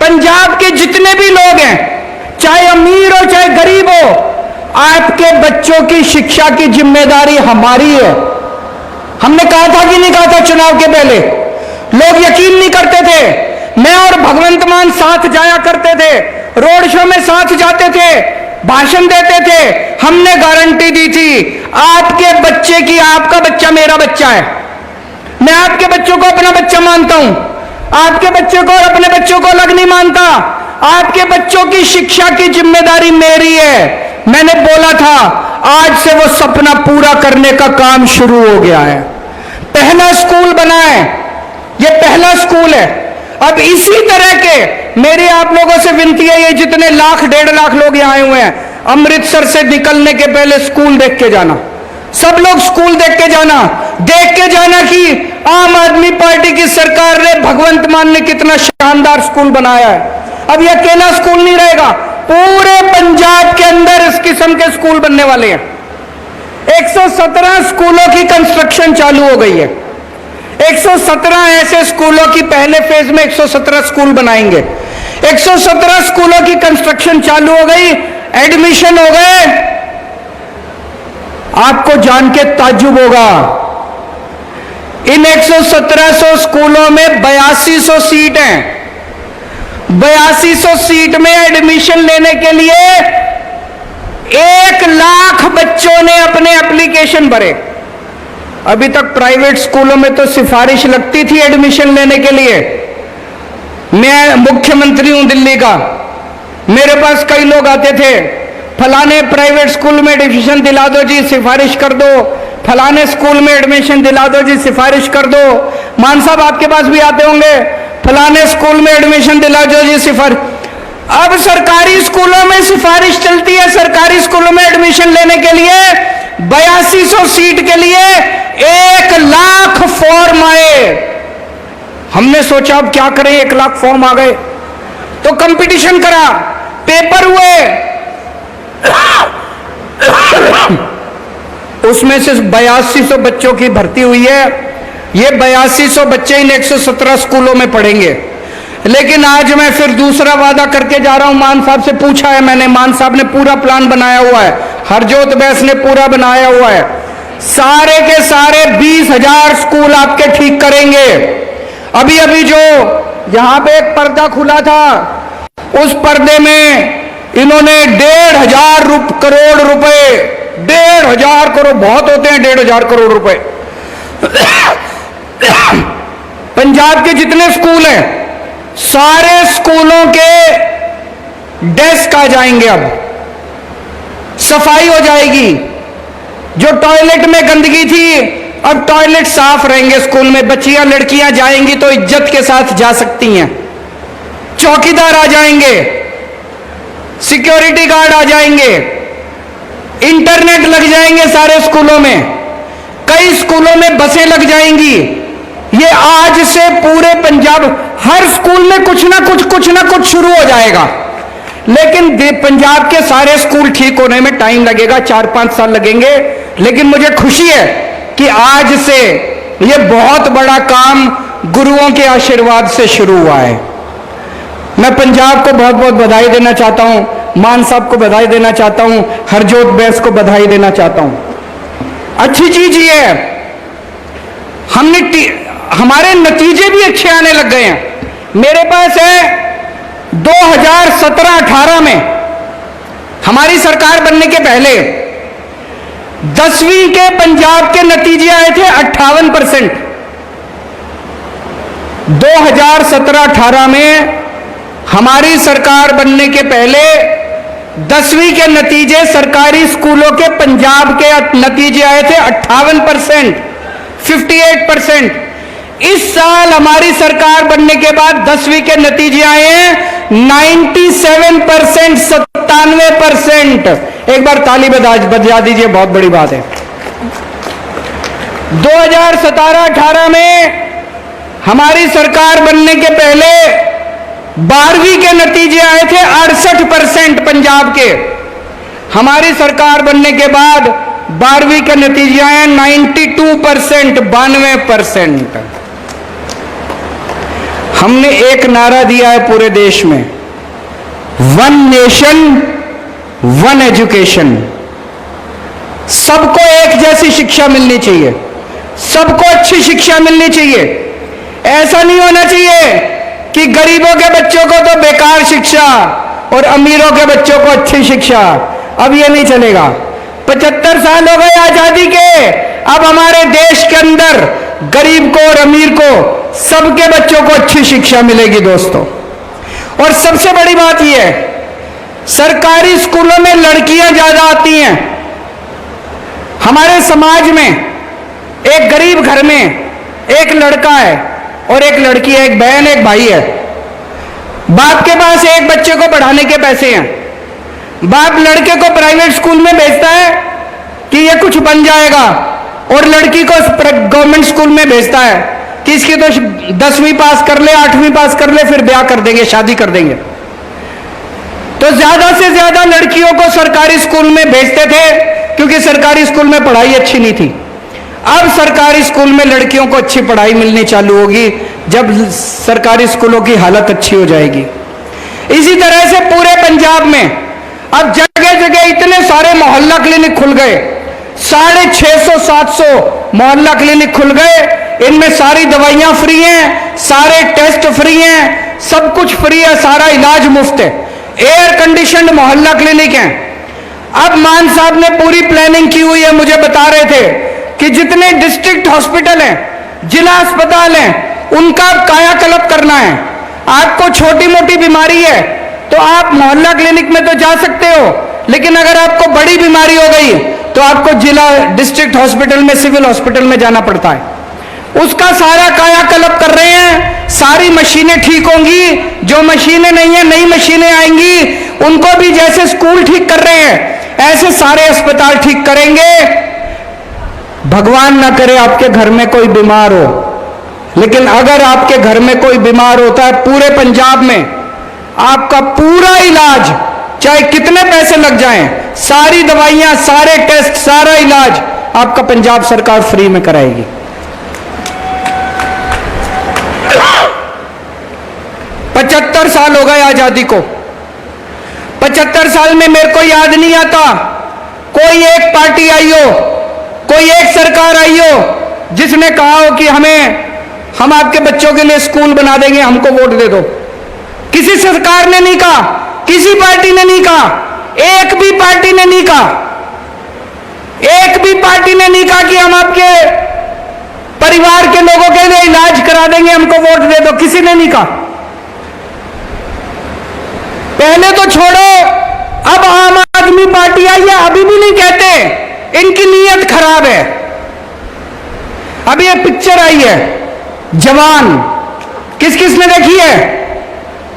Speaker 2: पंजाब के जितने भी लोग हैं, चाहे अमीर हो चाहे गरीब हो, आपके बच्चों की शिक्षा की जिम्मेदारी हमारी है। हमने कहा था कि नहीं कहा था चुनाव के पहले? लोग यकीन नहीं करते थे। मैं और भगवंत मान साथ जाया करते थे, रोड शो में साथ जाते थे, भाषण देते थे। हमने गारंटी दी थी आपके बच्चे की, आपका बच्चा मेरा बच्चा है। मैं आपके बच्चों को अपना बच्चा मानता हूं। आपके बच्चे को और अपने बच्चों को अलग नहीं मानता। आपके बच्चों की शिक्षा की जिम्मेदारी मेरी है। मैंने बोला था, आज से वो सपना पूरा करने का काम शुरू हो गया है। पहला स्कूल बना है, ये पहला स्कूल है। अब इसी तरह के मेरी आप लोगों से विनती है, ये जितने लाख 1.5 लाख लोग यहाँ आए हुए हैं, अमृतसर से निकलने के पहले स्कूल देख के जाना। सब लोग स्कूल देख के जाना कि आम आदमी पार्टी की सरकार ने भगवंत मान ने कितना शानदार स्कूल बनाया है। अब ये अकेला स्कूल नहीं रहेगा, पूरे पंजाब के अंदर इस किस्म के स्कूल बनने वाले हैं। 117 स्कूलों की कंस्ट्रक्शन चालू हो गई है। 117 ऐसे स्कूलों की पहले फेज में 117 स्कूल बनाएंगे। 117 स्कूलों की कंस्ट्रक्शन चालू हो गई, एडमिशन हो गए। आपको जान के ताज्जुब होगा, इन 117 स्कूलों में 8200 सीट हैं। 8200 सीट में एडमिशन लेने के लिए 1 लाख बच्चों ने अपने एप्लीकेशन भरे। अभी तक प्राइवेट स्कूलों में तो सिफारिश लगती थी एडमिशन लेने के लिए। मैं मुख्यमंत्री हूं दिल्ली का, मेरे पास कई लोग आते थे, फलाने प्राइवेट स्कूल में एडमिशन दिला दो जी, सिफारिश कर दो, फलाने स्कूल में एडमिशन दिला दो जी, सिफारिश कर दो। मान साहब आपके पास भी आते होंगे, फलाने स्कूल में एडमिशन दिला दो जी, सिफारिश। अब सरकारी स्कूलों में सिफारिश चलती है, सरकारी स्कूलों में एडमिशन लेने के लिए 8200 सीट के लिए 1 लाख फॉर्म आए। हमने सोचा अब क्या करें, 1 लाख फॉर्म आ गए तो कंपटीशन करा, पेपर हुए। उसमें से 8200 बच्चों की भर्ती हुई है। ये 8200 बच्चे इन 117 स्कूलों में पढ़ेंगे। लेकिन आज मैं फिर दूसरा वादा करके जा रहा हूं। मान साहब से पूछा है मैंने, मान साहब ने पूरा प्लान बनाया हुआ है, हरजोत बैस ने पूरा बनाया हुआ है। सारे के सारे 20,000 स्कूल आपके ठीक करेंगे। अभी अभी जो यहां पे एक पर्दा खुला था, उस पर्दे में इन्होंने 1,500 करोड़ रुपए, 1,500 करोड़ बहुत होते हैं, 1,500 करोड़ रुपए पंजाब के जितने स्कूल हैं सारे स्कूलों के डेस्क आ जाएंगे। अब सफाई हो जाएगी। जो टॉयलेट में गंदगी थी अब टॉयलेट साफ रहेंगे स्कूल में। बच्चियां लड़कियां जाएंगी तो इज्जत के साथ जा सकती हैं। चौकीदार आ जाएंगे, सिक्योरिटी गार्ड आ जाएंगे, इंटरनेट लग जाएंगे सारे स्कूलों में, कई स्कूलों में बसें लग जाएंगी। ये आज से पूरे पंजाब हर स्कूल में कुछ ना कुछ शुरू हो जाएगा। लेकिन पंजाब के सारे स्कूल ठीक होने में टाइम लगेगा, 4-5 साल लगेंगे। लेकिन मुझे खुशी है कि आज से ये बहुत बड़ा काम गुरुओं के आशीर्वाद से शुरू हुआ है। मैं पंजाब को बहुत बहुत बधाई देना चाहता हूं, मान साहब को बधाई देना चाहता हूं, हरजोत बैस को बधाई देना चाहता हूं। अच्छी चीज ये है, हमारे नतीजे भी अच्छे आने लग गए हैं। मेरे पास है 2017-18 में हमारी सरकार बनने के पहले 10वीं के पंजाब के नतीजे आए थे 58%। 2017-18 में हमारी सरकार बनने के पहले 10वीं के नतीजे सरकारी स्कूलों के पंजाब के नतीजे आए थे 58%, 58%। इस साल हमारी सरकार बनने के बाद 10वीं के नतीजे आए हैं 97%, 97%। एक बार ताली बजा दीजिए, बहुत बड़ी बात है। 2017-18 में हमारी सरकार बनने के पहले 12वीं के नतीजे आए थे 68% पंजाब के। हमारी सरकार बनने के बाद 12वीं के नतीजे आए 92%, 92%। हमने एक नारा दिया है पूरे देश में, 1 नेशन 1 एजुकेशन। सबको एक जैसी शिक्षा मिलनी चाहिए, सबको अच्छी शिक्षा मिलनी चाहिए। ऐसा नहीं होना चाहिए कि गरीबों के बच्चों को तो बेकार शिक्षा और अमीरों के बच्चों को अच्छी शिक्षा। अब ये नहीं चलेगा। 75 साल हो गए आजादी के, अब हमारे देश के अंदर गरीब को और अमीर को सबके बच्चों को अच्छी शिक्षा मिलेगी दोस्तों। और सबसे बड़ी बात यह है, सरकारी स्कूलों में लड़कियां ज्यादा आती हैं। हमारे समाज में एक गरीब घर में एक लड़का है और एक लड़की है, एक बहन एक भाई है। बाप के पास एक बच्चे को पढ़ाने के पैसे हैं, बाप लड़के को प्राइवेट स्कूल में भेजता है, कि ये कुछ बन जाएगा और लड़की को गवर्नमेंट स्कूल में भेजता है कि इसकी तो 10वीं पास कर ले, 8वीं पास कर ले, फिर ब्याह कर देंगे, शादी कर देंगे। तो ज्यादा से ज्यादा लड़कियों को सरकारी स्कूल में भेजते थे क्योंकि सरकारी स्कूल में पढ़ाई अच्छी नहीं थी। अब सरकारी स्कूल में लड़कियों को अच्छी पढ़ाई मिलनी चालू होगी जब सरकारी स्कूलों की हालत अच्छी हो जाएगी। इसी तरह से पूरे पंजाब में अब जगह जगह इतने सारे मोहल्ला क्लिनिक खुल गए, 650-700 मोहल्ला क्लिनिक खुल गए। इनमें सारी दवाइयां फ्री हैं, सारे टेस्ट फ्री हैं, सब कुछ फ्री है, सारा इलाज मुफ्त है, एयर कंडीशनड मोहल्ला क्लिनिक है। अब मान साहब ने पूरी प्लानिंग की हुई है, मुझे बता रहे थे कि जितने डिस्ट्रिक्ट हॉस्पिटल हैं, जिला अस्पताल हैं, उनका कायाकल्प करना है। आपको छोटी मोटी बीमारी है तो आप मोहल्ला क्लिनिक में तो जा सकते हो, लेकिन अगर आपको बड़ी बीमारी हो गई तो आपको जिला डिस्ट्रिक्ट हॉस्पिटल में, सिविल हॉस्पिटल में जाना पड़ता है। उसका सारा कायाकल्प कर रहे हैं, सारी मशीनें ठीक होंगी, जो मशीनें नहीं है नई मशीनें आएंगी, उनको भी जैसे स्कूल ठीक कर रहे हैं ऐसे सारे अस्पताल ठीक करेंगे। भगवान ना करे आपके घर में कोई बीमार हो, लेकिन अगर आपके घर में कोई बीमार होता है, पूरे पंजाब में आपका पूरा इलाज, चाहे कितने पैसे लग जाएं, सारी दवाइयां, सारे टेस्ट, सारा इलाज आपका पंजाब सरकार फ्री में कराएगी। पचहत्तर साल हो गए आजादी को। 75 साल में मेरे को याद नहीं आता कोई एक पार्टी आई हो, कोई एक सरकार आई हो जिसने कहा हो कि हम आपके बच्चों के लिए स्कूल बना देंगे, हमको वोट दे दो। किसी सरकार ने नहीं कहा, किसी पार्टी ने नहीं कहा, एक भी पार्टी ने नहीं कहा, एक भी पार्टी ने नहीं कहा कि हम आपके परिवार के लोगों के लिए इलाज करा देंगे, हमको वोट दे दो, किसी ने नहीं कहा। पहले तो छोड़ो, अब आम आदमी पार्टी आई है, अभी भी नहीं कहते, इनकी नीयत खराब है। अभी ये पिक्चर आई है जवान, किस किस ने देखी है?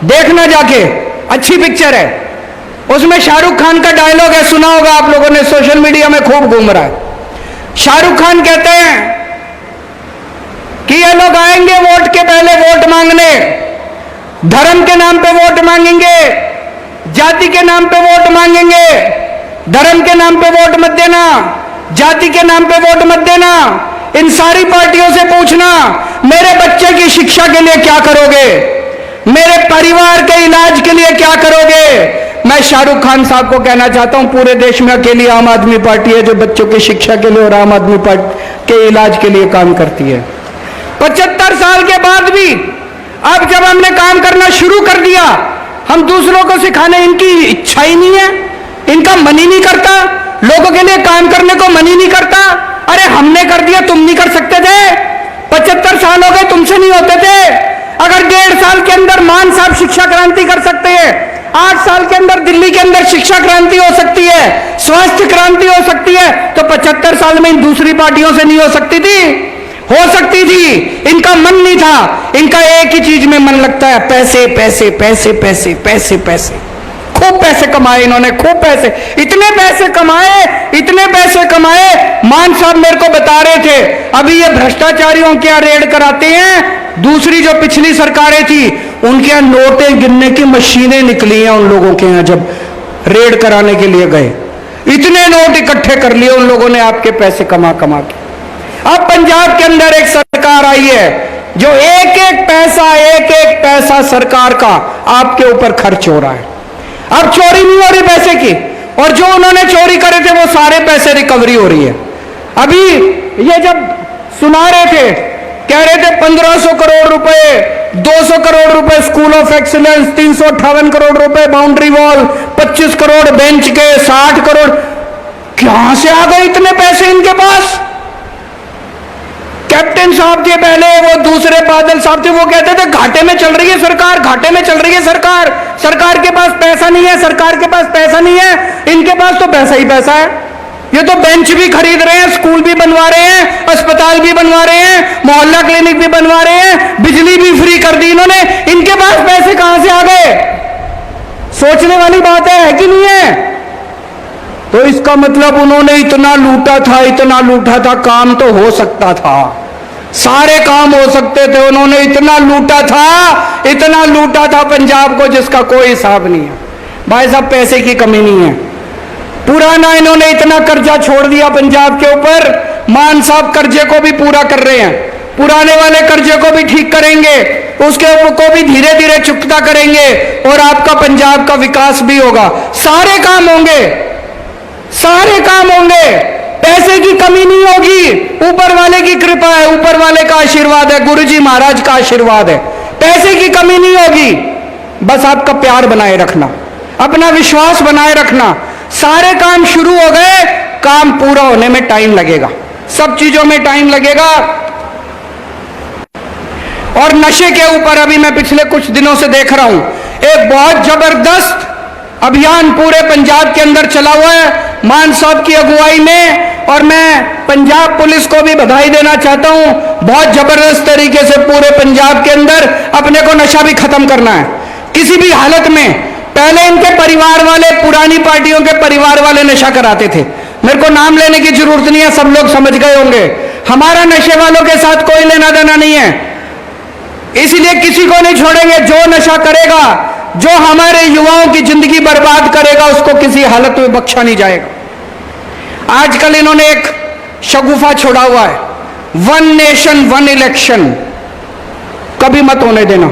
Speaker 2: देखना जाके, अच्छी पिक्चर है। उसमें शाहरुख खान का डायलॉग है, सुना होगा आप लोगों ने, सोशल मीडिया में खूब घूम रहा है। शाहरुख खान कहते हैं कि ये लोग आएंगे वोट के पहले वोट मांगने, धर्म के नाम पे वोट मांगेंगे, जाति के नाम पे वोट मांगेंगे, धर्म के नाम पे वोट मत देना, जाति के नाम पे वोट मत देना। इन सारी पार्टियों से पूछना मेरे बच्चे की शिक्षा के लिए क्या करोगे, मेरे परिवार के इलाज के लिए क्या करोगे। मैं शाहरुख खान साहब को कहना चाहता हूं, पूरे देश में अकेली आम आदमी पार्टी है जो बच्चों की शिक्षा के लिए और आम आदमी पार्टी के इलाज के लिए काम करती है। 75 साल के बाद भी अब जब हमने काम करना शुरू कर दिया, हम दूसरों को सिखाने, इनकी इच्छा ही नहीं है, इनका मन ही नहीं करता, लोगों के लिए काम करने को मन ही नहीं करता। अरे हमने कर दिया, तुम नहीं कर सकते थे? 75 साल हो गए, तुमसे नहीं होते थे? अगर 1.5 साल के अंदर मान साहब शिक्षा क्रांति कर सकते हैं, 8 साल के अंदर दिल्ली के अंदर शिक्षा क्रांति हो सकती है, स्वास्थ्य क्रांति हो सकती है, तो 75 साल में इन दूसरी पार्टियों से नहीं हो सकती थी? हो सकती थी। इनका मन नहीं था, इनका एक ही चीज में मन लगता है, पैसे पैसे पैसे पैसे पैसे पैसे। खूब पैसे कमाए इन्होंने, खूब पैसे, इतने पैसे कमाए, इतने पैसे कमाए। मान साहब मेरे को बता रहे थे, अभी ये भ्रष्टाचारियों के यहाँ रेड कराते हैं, दूसरी जो पिछली सरकारें थी उनके यहाँ नोटें गिनने की मशीनें निकली हैं उन लोगों के यहाँ, जब रेड कराने के लिए गए इतने नोट इकट्ठे कर लिए उन लोगों ने आपके पैसे कमा कमा के। अब पंजाब के अंदर एक सरकार आई है जो एक एक पैसा सरकार का आपके ऊपर खर्च हो रहा है। अब चोरी नहीं हो रही पैसे की, और जो उन्होंने चोरी करे थे वो सारे पैसे रिकवरी हो रही है। अभी ये जब सुना रहे थे, कह रहे थे 1500 करोड़ रुपए, 200 करोड़ रुपए स्कूल ऑफ एक्सीलेंस, 358 करोड़ रुपए बाउंड्री वॉल, 25 करोड़ बेंच के, 60 करोड़, कहां से आ गए इतने पैसे इनके पास? कैप्टन साहब थे पहले, वो दूसरे बादल साहब थे, वो कहते थे घाटे में चल रही है सरकार, घाटे में चल रही है सरकार, सरकार के पास पैसा नहीं है, सरकार के पास पैसा नहीं है। इनके पास तो पैसा ही पैसा है, ये तो बेंच भी खरीद रहे हैं, स्कूल भी बनवा रहे हैं, अस्पताल भी बनवा रहे हैं, मोहल्ला क्लिनिक भी बनवा रहे हैं, बिजली भी फ्री कर दी इन्होंने। इनके पास पैसे कहां से आ गए? सोचने वाली बात है कि नहीं है? तो इसका मतलब उन्होंने इतना लूटा था, काम तो हो सकता था, सारे काम हो सकते थे। उन्होंने इतना लूटा था पंजाब को जिसका कोई हिसाब नहीं है। भाई साहब, पैसे की कमी नहीं है। पुराना इन्होंने इतना कर्जा छोड़ दिया पंजाब के ऊपर, मान साहब कर्जे को भी पूरा कर रहे हैं, पुराने वाले कर्जे को भी ठीक करेंगे, उसके को भी धीरे धीरे चुकता करेंगे और आपका पंजाब का विकास भी होगा। सारे काम होंगे, पैसे की कमी नहीं होगी। ऊपर वाले की कृपा है, ऊपर वाले का आशीर्वाद है, गुरुजी महाराज का आशीर्वाद है। पैसे की कमी नहीं होगी, बस आपका प्यार बनाए रखना, अपना विश्वास बनाए रखना। सारे काम शुरू हो गए, काम पूरा होने में टाइम लगेगा, सब चीजों में टाइम लगेगा। और नशे के ऊपर अभी मैं पिछले कुछ दिनों से देख रहा हूं, एक बहुत जबरदस्त अभियान पूरे पंजाब के अंदर चला हुआ है मान साहब की अगुवाई में। और मैं पंजाब पुलिस को भी बधाई देना चाहता हूं, बहुत जबरदस्त तरीके से पूरे पंजाब के अंदर अपने को नशा भी खत्म करना है किसी भी हालत में। पहले इनके परिवार वाले, पुरानी पार्टियों के परिवार वाले नशा कराते थे, मेरे को नाम लेने की जरूरत नहीं है, सब लोग समझ गए होंगे। हमारा नशे वालों के साथ कोई लेना देना नहीं है, इसलिए किसी को नहीं छोड़ेंगे। जो नशा करेगा, जो हमारे युवाओं की जिंदगी बर्बाद करेगा, उसको किसी हालत में बख्शा नहीं जाएगा। आजकल इन्होंने एक शगुफा छोड़ा हुआ है, 1 नेशन 1 इलेक्शन, कभी मत होने देना,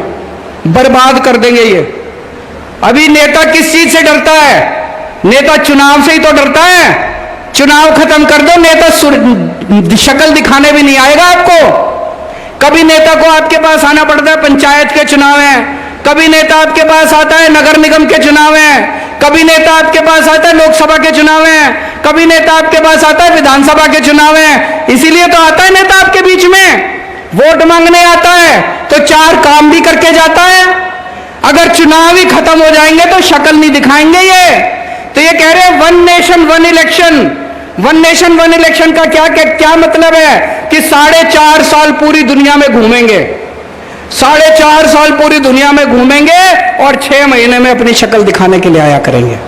Speaker 2: बर्बाद कर देंगे ये। अभी नेता किस चीज से डरता है? नेता चुनाव से ही तो डरता है। चुनाव खत्म कर दो, नेता शक्ल दिखाने भी नहीं आएगा आपको। कभी नेता को आपके पास आना पड़ता है, पंचायत के चुनाव हैं, कभी नेता आपके पास आता है नगर निगम के चुनाव हैं, कभी नेता आपके पास आता है लोकसभा के चुनाव हैं, कभी नेता आपके पास आता है विधानसभा के चुनाव हैं। इसीलिए तो आता है नेता आपके बीच में, वोट मांगने आता है तो 4 काम भी करके जाता है। अगर चुनाव ही खत्म हो जाएंगे तो शक्ल नहीं दिखाएंगे ये। तो ये कह रहे हैं 1 नेशन 1 इलेक्शन। 1 नेशन 1 इलेक्शन का क्या मतलब है कि 4.5 साल पूरी दुनिया में घूमेंगे, 4.5 साल पूरी दुनिया में घूमेंगे और 6 महीने में अपनी शक्ल दिखाने के लिए आया करेंगे।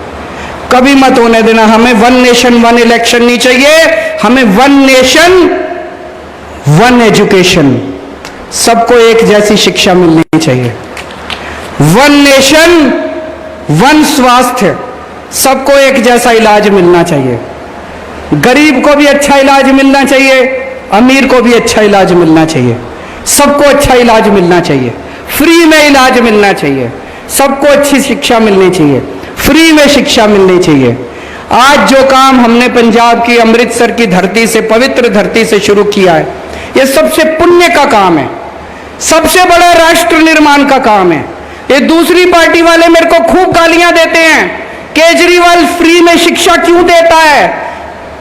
Speaker 2: कभी मत होने देना, हमें 1 नेशन 1 इलेक्शन नहीं चाहिए, हमें 1 नेशन 1 एजुकेशन, सबको एक जैसी शिक्षा मिलनी चाहिए। 1 नेशन 1 स्वास्थ्य, सबको एक जैसा इलाज मिलना चाहिए। गरीब को भी अच्छा इलाज मिलना चाहिए, अमीर को भी अच्छा इलाज मिलना चाहिए, सबको अच्छा इलाज मिलना चाहिए, फ्री में इलाज मिलना चाहिए, सबको अच्छी शिक्षा मिलनी चाहिए, फ्री में शिक्षा मिलनी चाहिए। आज जो काम हमने पंजाब की अमृतसर की धरती से, पवित्र धरती से शुरू किया है, ये सबसे पुण्य का काम है, सबसे बड़ा राष्ट्र निर्माण का काम है। ये दूसरी पार्टी वाले मेरे को खूब गालियां देते हैं, केजरीवाल फ्री में शिक्षा क्यों देता है,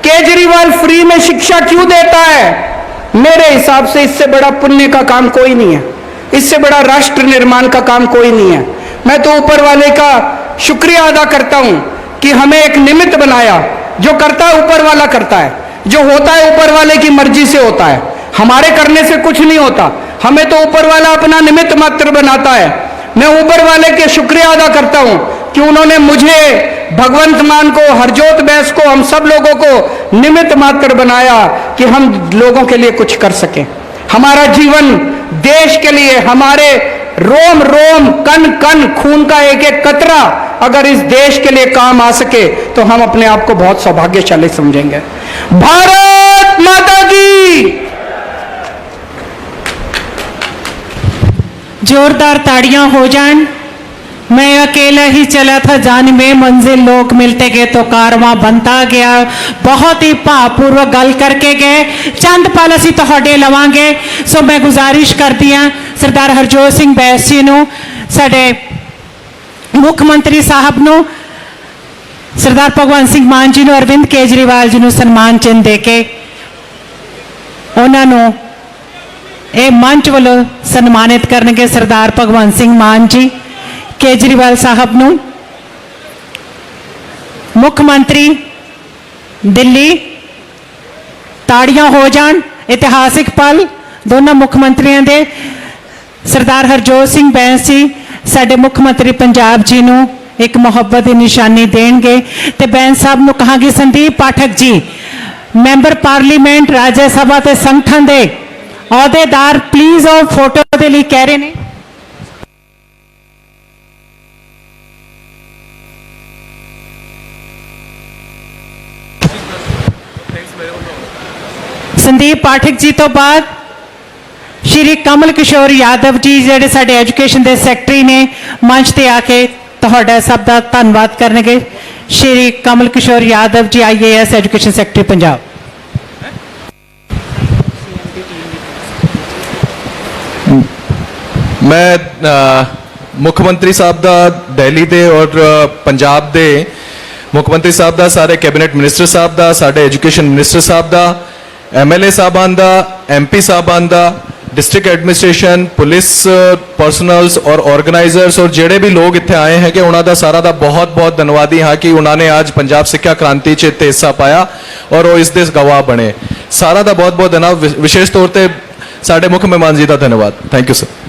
Speaker 2: केजरीवाल फ्री में शिक्षा क्यों देता है। मेरे हिसाब से इससे बड़ा पुण्य का काम कोई नहीं है, इससे बड़ा राष्ट्र निर्माण का काम कोई नहीं है। मैं तो ऊपर वाले का शुक्रिया अदा करता हूं कि हमें एक निमित्त बनाया। जो करता है ऊपर वाला करता है, जो होता है ऊपर वाले की मर्जी से होता है, हमारे करने से कुछ नहीं होता, हमें तो ऊपर वाला अपना निमित्त मात्र बनाता है। मैं ऊपर वाले के शुक्रिया अदा करता हूं कि उन्होंने मुझे, भगवंत मान को, हरजोत बैस को, हम सब लोगों को निमित्त मात्र बनाया कि हम लोगों के लिए कुछ कर सकें। हमारा जीवन देश के लिए, हमारे रोम रोम, कण कण, खून का एक एक कतरा अगर इस देश के लिए काम आ सके तो हम अपने आप को बहुत सौभाग्यशाली समझेंगे। भारत माता की।
Speaker 3: जोरदार ताड़ियां हो जान। मैं अकेला ही चला था जान में मंजिल, लोग मिलते गए तो कारवां बनता गया। बहुत ही भावपूर्वक गल करके गए। चंद पल असीं तुहाडे लवांगे। सो मैं गुजारिश करती हाँ सरदार हरजोत सिंह बैस जी नूं, साडे मुख मंत्री साहब नूं, सरदार भगवंत सिंह मान जी नूं, अरविंद केजरीवाल जी नूं सन्मान चिन्ह दे के उन्हां नूं ਇਹ मंच वालों सन्मानित करनगे। सरदार भगवंत सिंह मान जी केजरीवाल साहब नूं, मुख मंत्री दिल्ली, ताड़ियां हो जान। इतिहासिक पल दोनों मुख मंत्रियों दे। सरदार हरजोत सिंह बैंस जी साडे मुख मंत्री पंजाब जी नूं एक मुहब्बत की निशानी देंगे। तो बैन साहब को कहांगी संदीप पाठक जी मैंबर पार्लीमेंट राज्य सभा के संगठन के अहदेदार प्लीज और फोटो के लिए कह रहे हैं। संदीप पाठक जी तो बाद श्री कमल किशोर यादव जी जेडे साडे एजुकेशन के सैकटरी ने मंच ते आके तुहाडा सब का धन्यवाद करनगे। Shri Kamal Kishore Yadav ji IAS education secretary Punjab.
Speaker 4: मैं मुख्यमंत्री साहब का दिल्ली दे और पंजाब दे मुख्यमंत्री साहब का सारे कैबिनेट मिनिस्टर साहब का साडे एजुकेशन मिनिस्टर साहब का MLA साहबान का MP साहबान का डिस्ट्रिक्ट एडमिनिस्ट्रेशन पुलिस पर्सनल्स और ऑर्गेनाइजर्स और जेडे भी लोग इतने आए हैं कि उन्होंने सारा का बहुत बहुत धन्यवादी हाँ कि उन्होंने आज पंजाब सिक्ख्या क्रांति च इत्थे हिस्सा पाया और वो इस दे गवाह बने। सारा का बहुत बहुत धन्यवाद। विशेष तौर पर साडे मुख्य मेहमान जी का धन्यवाद। Thank you sir.